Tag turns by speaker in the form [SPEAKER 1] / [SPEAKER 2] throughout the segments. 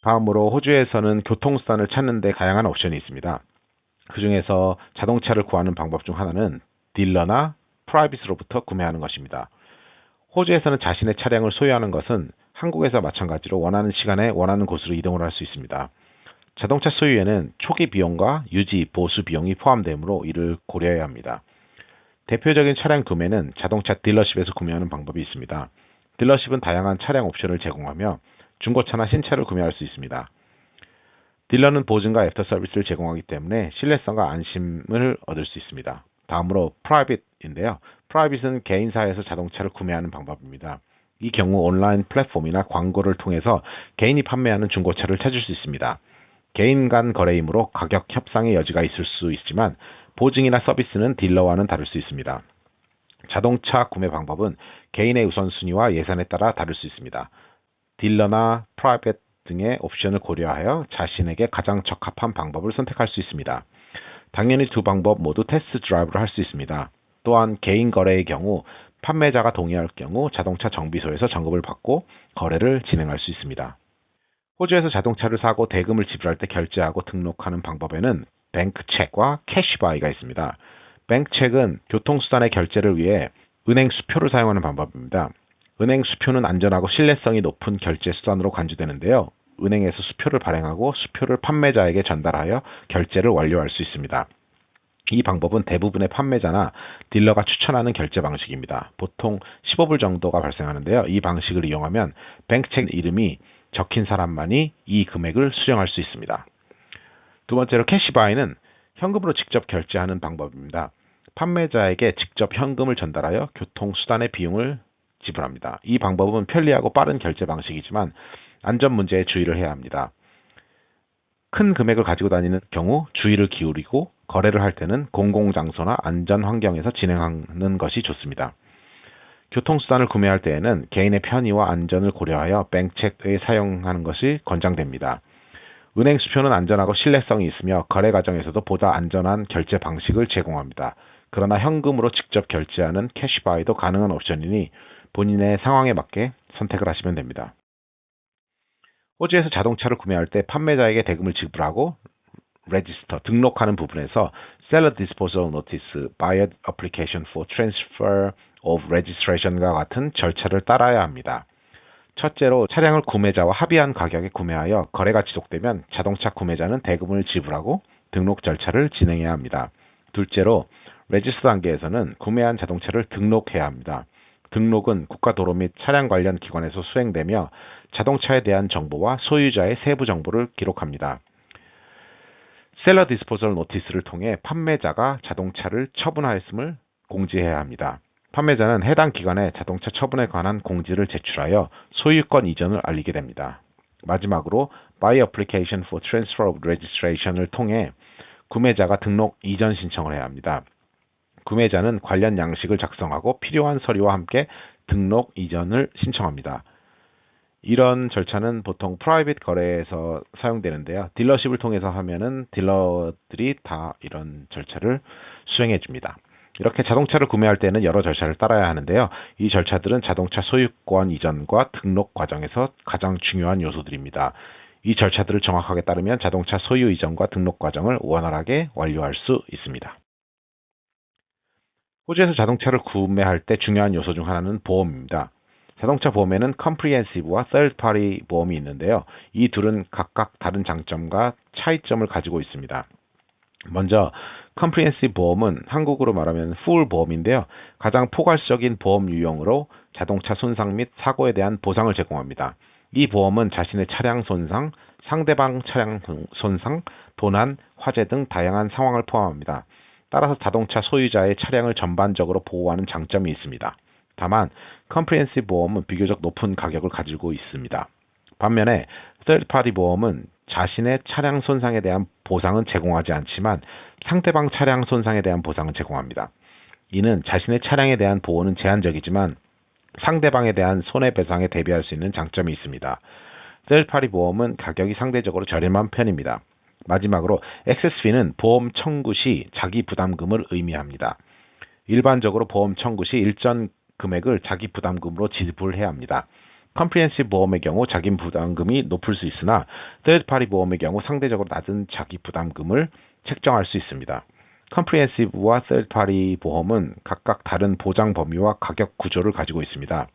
[SPEAKER 1] 다음으로 호주에서는 교통수단을 찾는 데 다양한 옵션이 있습니다. 그 중에서 자동차를 구하는 방법 중 하나는 딜러나 프라이빗으로부터 구매하는 것입니다. 호주에서는 자신의 차량을 소유하는 것은 한국에서 마찬가지로 원하는 시간에 원하는 곳으로 이동을 할 수 있습니다. 자동차 소유에는 초기 비용과 유지, 보수 비용이 포함되므로 이를 고려해야 합니다. 대표적인 차량 구매는 자동차 딜러십에서 구매하는 방법이 있습니다. 딜러십은 다양한 차량 옵션을 제공하며 중고차나 신차를 구매할 수 있습니다. 딜러는 보증과 애프터 서비스를 제공하기 때문에 신뢰성과 안심을 얻을 수 있습니다. 다음으로 프라이빗인데요. 프라이빗은 개인사에서 자동차를 구매하는 방법입니다. 이 경우 온라인 플랫폼이나 광고를 통해서 개인이 판매하는 중고차를 찾을 수 있습니다. 개인 간 거래이므로 가격 협상의 여지가 있을 수 있지만 보증이나 서비스는 딜러와는 다를 수 있습니다. 자동차 구매 방법은 개인의 우선순위와 예산에 따라 다를 수 있습니다. 딜러나 프라이빗 등의 옵션을 고려하여 자신에게 가장 적합한 방법을 선택할 수 있습니다. 당연히 두 방법 모두 테스트 드라이브를 할 수 있습니다. 또한 개인 거래의 경우 판매자가 동의할 경우 자동차 정비소에서 점검을 받고 거래를 진행할 수 있습니다. 호주에서 자동차를 사고 대금을 지불할 때 결제하고 등록하는 방법에는 뱅크체크와 캐시바이가 있습니다. 뱅크체크는 교통수단의 결제를 위해 은행 수표를 사용하는 방법입니다. 은행 수표는 안전하고 신뢰성이 높은 결제 수단으로 간주되는데요. 은행에서 수표를 발행하고 수표를 판매자에게 전달하여 결제를 완료할 수 있습니다. 이 방법은 대부분의 판매자나 딜러가 추천하는 결제 방식입니다. 보통 15불 정도가 발생하는데요. 이 방식을 이용하면 뱅크체크 이름이 적힌 사람만이 이 금액을 수령할 수 있습니다. 두 번째로 캐시바이는 현금으로 직접 결제하는 방법입니다. 판매자에게 직접 현금을 전달하여 교통수단의 비용을 지불합니다. 이 방법은 편리하고 빠른 결제 방식이지만 안전 문제에 주의를 해야 합니다. 큰 금액을 가지고 다니는 경우 주의를 기울이고 거래를 할 때는 공공장소나 안전 환경에서 진행하는 것이 좋습니다. 교통수단을 구매할 때에는 개인의 편의와 안전을 고려하여 뱅크체크에 사용하는 것이 권장됩니다. 은행 수표는 안전하고 신뢰성이 있으며 거래 과정에서도 보다 안전한 결제 방식을 제공합니다. 그러나 현금으로 직접 결제하는 캐시바이도 가능한 옵션이니 본인의 상황에 맞게 선택을 하시면 됩니다. 호주에서 자동차를 구매할 때 판매자에게 대금을 지불하고 레지스터, 등록하는 부분에서 Seller Disposal Notice, Buyer Application for Transfer of Registration과 같은 절차를 따라야 합니다. 첫째로 차량을 구매자와 합의한 가격에 구매하여 거래가 지속되면 자동차 구매자는 대금을 지불하고 등록 절차를 진행해야 합니다. 둘째로 레지스터 단계에서는 구매한 자동차를 등록해야 합니다. 등록은 국가도로 및 차량 관련 기관에서 수행되며 자동차에 대한 정보와 소유자의 세부 정보를 기록합니다. 셀러 디스포절 노티스를 통해 판매자가 자동차를 처분하였음을 공지해야 합니다. 판매자는 해당 기관에 자동차 처분에 관한 공지를 제출하여 소유권 이전을 알리게 됩니다. 마지막으로 Buy Application for Transfer of Registration을 통해 구매자가 등록 이전 신청을 해야 합니다. 구매자는 관련 양식을 작성하고 필요한 서류와 함께 등록 이전을 신청합니다. 이런 절차는 보통 프라이빗 거래에서 사용되는데요. 딜러십을 통해서 하면은 딜러들이 다 이런 절차를 수행해 줍니다. 이렇게 자동차를 구매할 때는 여러 절차를 따라야 하는데요. 이 절차들은 자동차 소유권 이전과 등록 과정에서 가장 중요한 요소들입니다. 이 절차들을 정확하게 따르면 자동차 소유 이전과 등록 과정을 원활하게 완료할 수 있습니다. 호주에서 자동차를 구매할 때 중요한 요소 중 하나는 보험입니다. 자동차 보험에는 컴프리헨시브와 third party 보험이 있는데요. 이 둘은 각각 다른 장점과 차이점을 가지고 있습니다. 먼저 컴프리헨시브 보험은 한국으로 말하면 full 보험인데요. 가장 포괄적인 보험 유형으로 자동차 손상 및 사고에 대한 보상을 제공합니다. 이 보험은 자신의 차량 손상, 상대방 차량 손상, 도난, 화재 등 다양한 상황을 포함합니다. 따라서 자동차 소유자의 차량을 전반적으로 보호하는 장점이 있습니다. 다만 컴프리헨시브 보험은 비교적 높은 가격을 가지고 있습니다. 반면에 third party 보험은 자신의 차량 손상에 대한 보상은 제공하지 않지만 상대방 차량 손상에 대한 보상은 제공합니다. 이는 자신의 차량에 대한 보호는 제한적이지만 상대방에 대한 손해배상에 대비할 수 있는 장점이 있습니다. third party 보험은 가격이 상대적으로 저렴한 편입니다. 마지막으로 액세스 피는 보험 청구 시 자기 부담금을 의미합니다. 일반적으로 보험 청구 시 일정 금액을 자기 부담금으로 지불해야 합니다. 컴프리헨시브 보험의 경우 자기 부담금이 높을 수 있으나 third party 보험의 경우 상대적으로 낮은 자기 부담금을 책정할 수 있습니다. 컴프리헨시브와 third party 보험은 각각 다른 보장 범위와 가격 구조를 가지고 있습니다.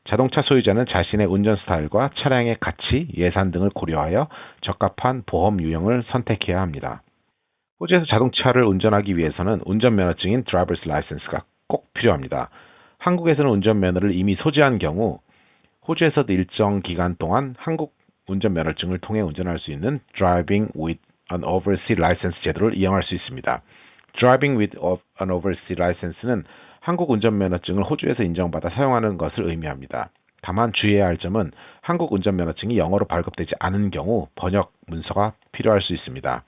[SPEAKER 1] 자동차 소유자는 자신의 운전 스타일과 차량의 가치, 예산 등을 고려하여 적합한 보험 유형을 선택해야 합니다. 호주에서 자동차를 운전하기 위해서는 운전면허증인 driver's license가 꼭 필요합니다. 한국에서는 운전면허를 이미 소지한 경우 호주에서도 일정 기간 동안 한국 운전면허증을 통해 운전할 수 있는 Driving with an Overseas License 제도를 이용할 수 있습니다. Driving with an Overseas License는 한국 운전면허증을 호주에서 인정받아 사용하는 것을 의미합니다. 다만 주의해야 할 점은 한국 운전면허증이 영어로 발급되지 않은 경우 번역 문서가 필요할 수 있습니다.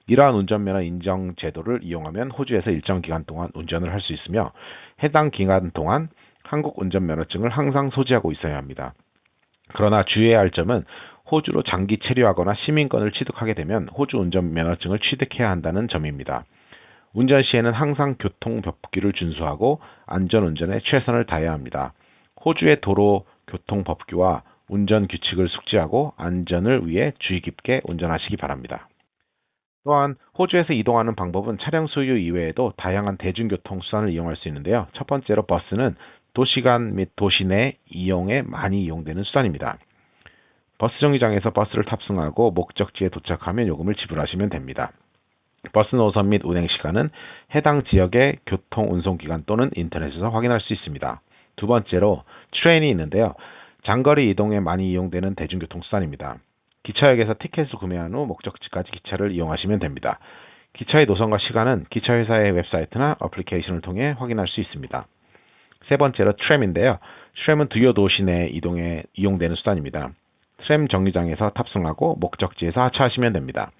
[SPEAKER 1] 이러한 운전면허 인정 제도를 이용하면 호주에서 일정 기간 동안 운전을 할 수 있으며 해당 기간 동안 한국 운전면허증을 항상 소지하고 있어야 합니다. 그러나 주의해야 할 점은 호주로 장기 체류하거나 시민권을 취득하게 되면 호주 운전면허증을 취득해야 한다는 점입니다. 운전 시에는 항상 교통법규를 준수하고 안전운전에 최선을 다해야 합니다. 호주의 도로 교통법규와 운전 규칙을 숙지하고 안전을 위해 주의 깊게 운전하시기 바랍니다. 또한 호주에서 이동하는 방법은 차량 소유 이외에도 다양한 대중교통 수단을 이용할 수 있는데요. 첫 번째로 버스는 도시간 및 도시 내 이용에 많이 이용되는 수단입니다. 버스 정류장에서 버스를 탑승하고 목적지에 도착하면 요금을 지불하시면 됩니다. 버스 노선 및 운행 시간은 해당 지역의 교통 운송기관 또는 인터넷에서 확인할 수 있습니다. 두 번째로 트레인이 있는데요. 장거리 이동에 많이 이용되는 대중교통 수단입니다. 기차역에서 티켓을 구매한 후 목적지까지 기차를 이용하시면 됩니다. 기차의 노선과 시간은 기차회사의 웹사이트나 어플리케이션을 통해 확인할 수 있습니다. 세 번째로 트램인데요. 트램은 주요 도시 내 이동에 이용되는 수단입니다. 트램 정류장에서 탑승하고 목적지에서 하차하시면 됩니다.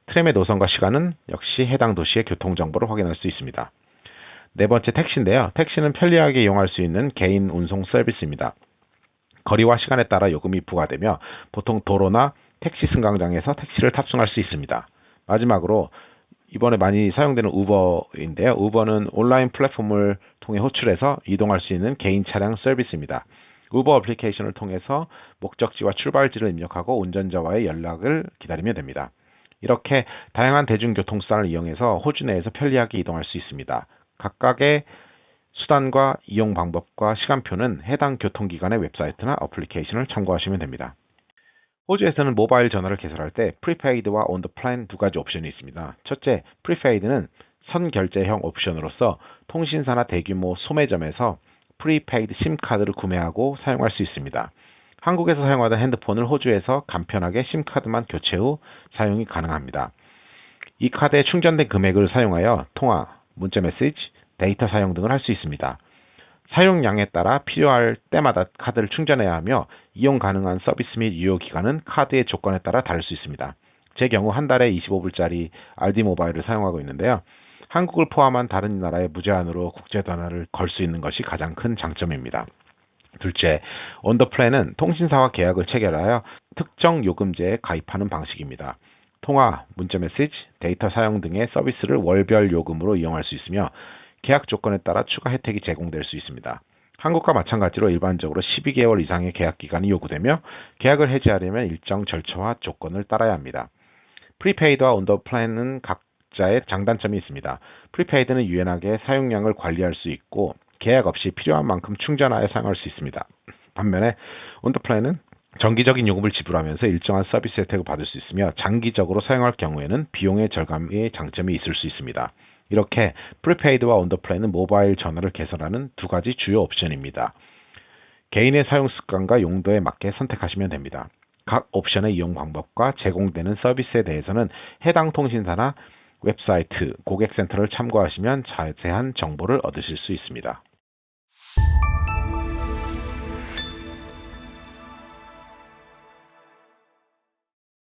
[SPEAKER 1] 트램의 노선과 시간은 역시 해당 도시의 교통정보를 확인할 수 있습니다. 네 번째 택시인데요. 택시는 편리하게 이용할 수 있는 개인 운송 서비스입니다. 거리와 시간에 따라 요금이 부과되며 보통 도로나 택시 승강장에서 택시를 탑승할 수 있습니다. 마지막으로 이번에 많이 사용되는 우버인데요. 우버는 온라인 플랫폼을 통해 호출해서 이동할 수 있는 개인 차량 서비스입니다. 우버 어플리케이션을 통해서 목적지와 출발지를 입력하고 운전자와의 연락을 기다리면 됩니다. 이렇게 다양한 대중교통수단을 이용해서 호주 내에서 편리하게 이동할 수 있습니다. 각각의 수단과 이용 방법과 시간표는 해당 교통기관의 웹사이트나 어플리케이션을 참고하시면 됩니다. 호주에서는 모바일 전화를 개설할 때 프리페이드와 온 더 플랜 두 가지 옵션이 있습니다. 첫째, 프리페이드는 선결제형 옵션으로서 통신사나 대규모 소매점에서 프리페이드 심카드를 구매하고 사용할 수 있습니다. 한국에서 사용하던 핸드폰을 호주에서 간편하게 심카드만 교체 후 사용이 가능합니다. 이 카드에 충전된 금액을 사용하여 통화, 문자 메시지, 데이터 사용 등을 할 수 있습니다. 사용량에 따라 필요할 때마다 카드를 충전해야 하며 이용 가능한 서비스 및 유효 기간은 카드의 조건에 따라 다를 수 있습니다. 제 경우 한 달에 25불짜리 RD 모바일을 사용하고 있는데요. 한국을 포함한 다른 나라에 무제한으로 국제 전화를 걸 수 있는 것이 가장 큰 장점입니다. 둘째, 온 더 플랜은 통신사와 계약을 체결하여 특정 요금제에 가입하는 방식입니다. 통화, 문자 메시지, 데이터 사용 등의 서비스를 월별 요금으로 이용할 수 있으며 계약 조건에 따라 추가 혜택이 제공될 수 있습니다. 한국과 마찬가지로 일반적으로 12개월 이상의 계약 기간이 요구되며 계약을 해지하려면 일정 절차와 조건을 따라야 합니다. 프리페이드와 온 더 플랜은 각자의 장단점이 있습니다. 프리페이드는 유연하게 사용량을 관리할 수 있고 계약 없이 필요한 만큼 충전하여 사용할 수 있습니다. 반면에 온 더 플랜은 정기적인 요금을 지불하면서 일정한 서비스 혜택을 받을 수 있으며 장기적으로 사용할 경우에는 비용의 절감의 장점이 있을 수 있습니다. 이렇게 프리페이드와 온 더 플랜은 모바일 전화를 개설하는 두 가지 주요 옵션입니다. 개인의 사용 습관과 용도에 맞게 선택하시면 됩니다. 각 옵션의 이용 방법과 제공되는 서비스에 대해서는 해당 통신사나 웹사이트, 고객센터를 참고하시면 자세한 정보를 얻으실 수 있습니다.